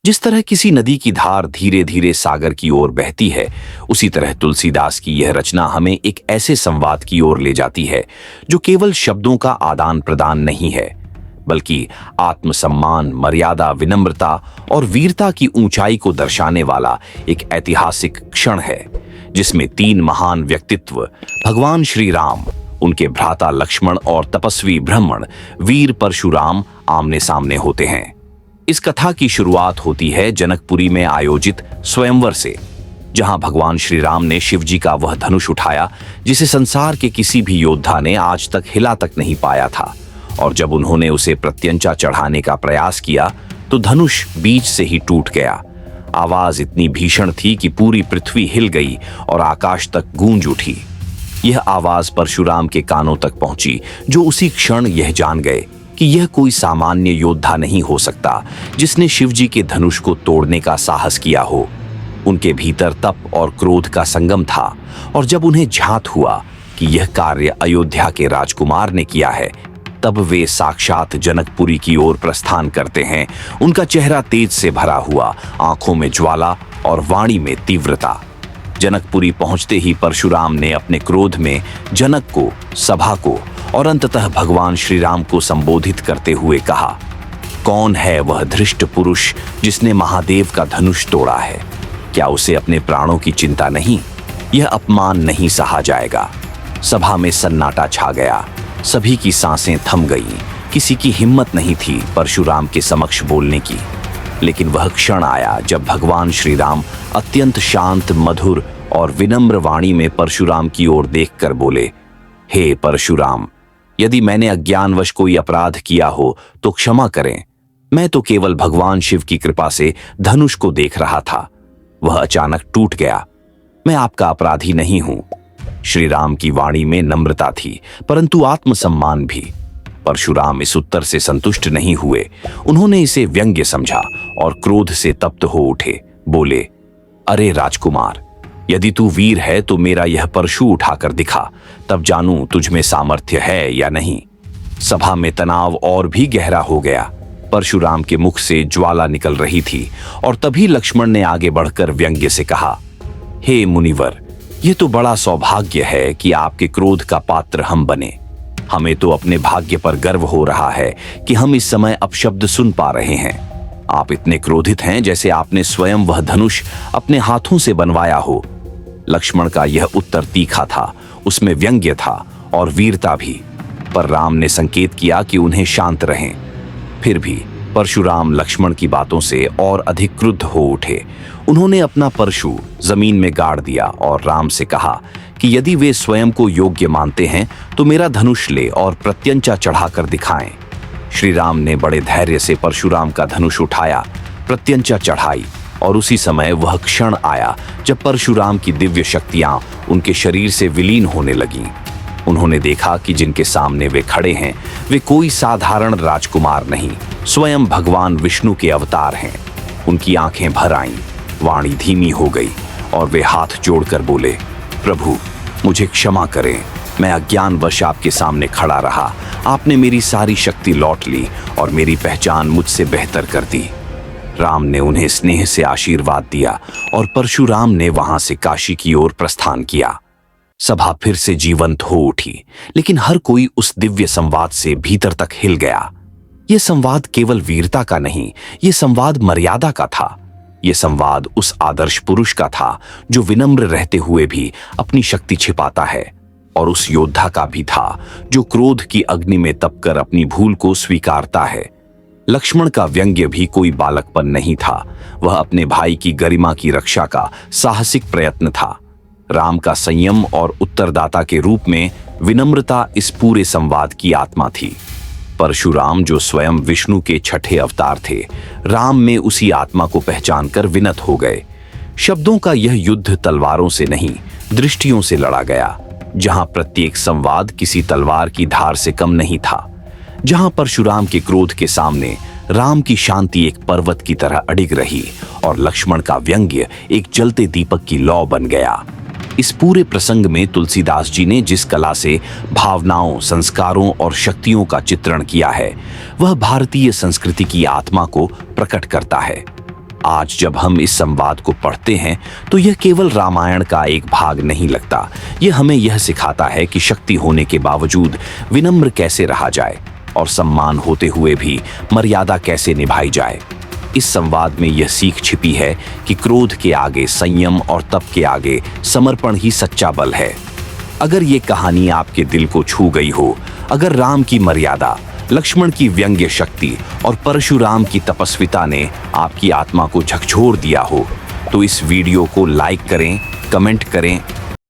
जिस तरह किसी नदी की धार धीरे धीरे सागर की ओर बहती है, उसी तरह तुलसीदास की यह रचना हमें एक ऐसे संवाद की ओर ले जाती है जो केवल शब्दों का आदान प्रदान नहीं है, बल्कि आत्मसम्मान, मर्यादा, विनम्रता और वीरता की ऊंचाई को दर्शाने वाला एक ऐतिहासिक क्षण है, जिसमें तीन महान व्यक्तित्व भगवान श्री राम, उनके भ्राता लक्ष्मण और तपस्वी ब्राह्मण वीर परशुराम आमने सामने होते हैं। इस कथा की शुरुआत होती है जनकपुरी में आयोजित स्वयंवर से, जहां भगवान श्री राम ने शिवजी का वह धनुष उठाया जिसे संसार के किसी भी योद्धा ने आज तक हिला तक नहीं पाया था। और जब उन्होंने उसे प्रत्यंचा चढ़ाने का प्रयास किया तो धनुष बीच से ही टूट गया। आवाज इतनी भीषण थी कि पूरी पृथ्वी हिल गई और आकाश तक गूंज उठी। यह आवाज परशुराम के कानों तक पहुंची, जो उसी क्षण यह जान गए कि यह कोई सामान्य योद्धा नहीं हो सकता जिसने शिवजी के धनुष को तोड़ने का साहस किया हो। उनके भीतर तप और क्रोध का संगम था, और जब उन्हें झांत हुआ कि यह कार्य अयोध्या के राजकुमार ने किया है, तब वे साक्षात जनकपुरी की ओर प्रस्थान करते हैं। उनका चेहरा तेज से भरा हुआ, आंखों में ज्वाला और वाणी में तीव्रता। जनकपुरी पहुंचते ही परशुराम ने अपने क्रोध में जनक को, सभा को और अंततः भगवान श्री राम को संबोधित करते हुए कहा, कौन है वह धृष्ट पुरुष जिसने महादेव का धनुष तोड़ा है? क्या उसे अपने प्राणों की चिंता नहीं? यह अपमान नहीं सहा जाएगा। सभा में सन्नाटा छा गया। सभी की सांसें थम गईं। किसी की हिम्मत नहीं थी परशुराम के समक्ष बोलने की। लेकिन वह क्षण आया जब भगवान श्री राम अत्यंत शांत, मधुर और विनम्र वाणी में परशुराम की ओर देखकर बोले, हे परशुराम, यदि मैंने अज्ञानवश कोई अपराध किया हो तो क्षमा करें। मैं तो केवल भगवान शिव की कृपा से धनुष को देख रहा था। वह अचानक टूट गया। मैं आपका अपराधी नहीं हूं। श्री राम की वाणी में नम्रता थी, परंतु आत्मसम्मान भी। परशुराम इस उत्तर से संतुष्ट नहीं हुए। उन्होंने इसे व्यंग्य समझा और क्रोध से तप्त हो उठे। बोले, अरे राजकुमार, यदि तू वीर है तो मेरा यह परशु उठाकर दिखा, तब जानूं तुझ में सामर्थ्य है या नहीं। सभा में तनाव और भी गहरा हो गया। परशुराम के मुख से ज्वाला निकल रही थी, और तभी लक्ष्मण ने आगे बढ़कर व्यंग्य से कहा, हे मुनिवर, यह तो बड़ा सौभाग्य है कि आपके क्रोध का पात्र हम बने। हमें तो अपने भाग्य पर गर्व हो रहा है कि हम इस समय अपशब्द सुन पा रहे हैं। आप इतने क्रोधित हैं जैसे आपने स्वयं वह धनुष अपने हाथों से बनवाया हो। लक्ष्मण का यह उत्तर तीखा था, उसमें व्यंग्य था और वीरता भी, पर राम ने संकेत किया कि उन्हें शांत रहें। फिर भी परशुराम लक्ष्मण की बातों से और अधिक क्रुद्ध हो उठे। उन्होंने अपना परशु जमीन में गाड़ दिया और राम से कहा कि यदि वे स्वयं को योग्य मानते हैं तो मेरा धनुष ले और प्रत्यंचा चढ़ाकर दिखाएं। श्री राम ने बड़े धैर्य से परशुराम का धनुष उठाया, प्रत्यंचा चढ़ाई, और उसी समय वह क्षण आया जब परशुराम की दिव्य शक्तियां उनके शरीर से विलीन होने लगीं। उन्होंने देखा कि जिनके सामने वे खड़े हैं वे कोई साधारण राजकुमार नहीं, स्वयं भगवान विष्णु के अवतार हैं। उनकी आंखें भर आईं, वाणी धीमी हो गई और वे हाथ जोड़कर बोले, प्रभु, मुझे क्षमा करें। मैं अज्ञानवश आपके सामने खड़ा रहा। आपने मेरी सारी शक्ति लौट ली और मेरी पहचान मुझसे बेहतर कर दी। राम ने उन्हें स्नेह से आशीर्वाद दिया और परशुराम ने वहां से काशी की ओर प्रस्थान किया। सभा फिर से जीवंत हो उठी, लेकिन हर कोई उस दिव्य संवाद से भीतर तक हिल गया। यह संवाद केवल वीरता का नहीं, यह संवाद मर्यादा का था। यह संवाद उस आदर्श पुरुष का था जो विनम्र रहते हुए भी अपनी शक्ति छिपाता है, और उस योद्धा का भी था जो क्रोध की अग्नि में तपकर अपनी भूल को स्वीकारता है। लक्ष्मण का व्यंग्य भी कोई बालकपन नहीं था, वह अपने भाई की गरिमा की रक्षा का साहसिक प्रयत्न था। राम का संयम और उत्तरदाता के रूप में विनम्रता इस पूरे संवाद की आत्मा थी। परशुराम जो स्वयं विष्णु के छठे अवतार थे, राम में उसी आत्मा को पहचानकर विनत हो गए। शब्दों का यह युद्ध तलवारों से नहीं, दृष्टियों से लड़ा गया, जहां प्रत्येक संवाद किसी तलवार की धार से कम नहीं था। जहां परशुराम के क्रोध के सामने राम की शांति एक पर्वत की तरह अडिग रही और लक्ष्मण का व्यंग्य एक जलते दीपक की लौ बन गया। इस पूरे प्रसंग में तुलसीदास जी ने जिस कला से भावनाओं, संस्कारों और शक्तियों का चित्रण किया है, वह भारतीय संस्कृति की आत्मा को प्रकट करता है। आज जब हम इस संवाद को पढ़ते हैं तो यह केवल रामायण का एक भाग नहीं लगता। यह हमें यह सिखाता है कि शक्ति होने के बावजूद विनम्र कैसे रहा जाए और सम्मान होते हुए भी मर्यादा कैसे निभाई जाए। इस संवाद में यह सीख छिपी है कि क्रोध के आगे संयम और तप के आगे समर्पण ही सच्चा बल है। अगर ये कहानी आपके दिल को छू गई हो, अगर राम की मर्यादा, लक्ष्मण की व्यंग्य शक्ति और परशुराम की तपस्विता ने आपकी आत्मा को झकझोर दिया हो, तो इस वीडियो को लाइक करें, कमेंट करें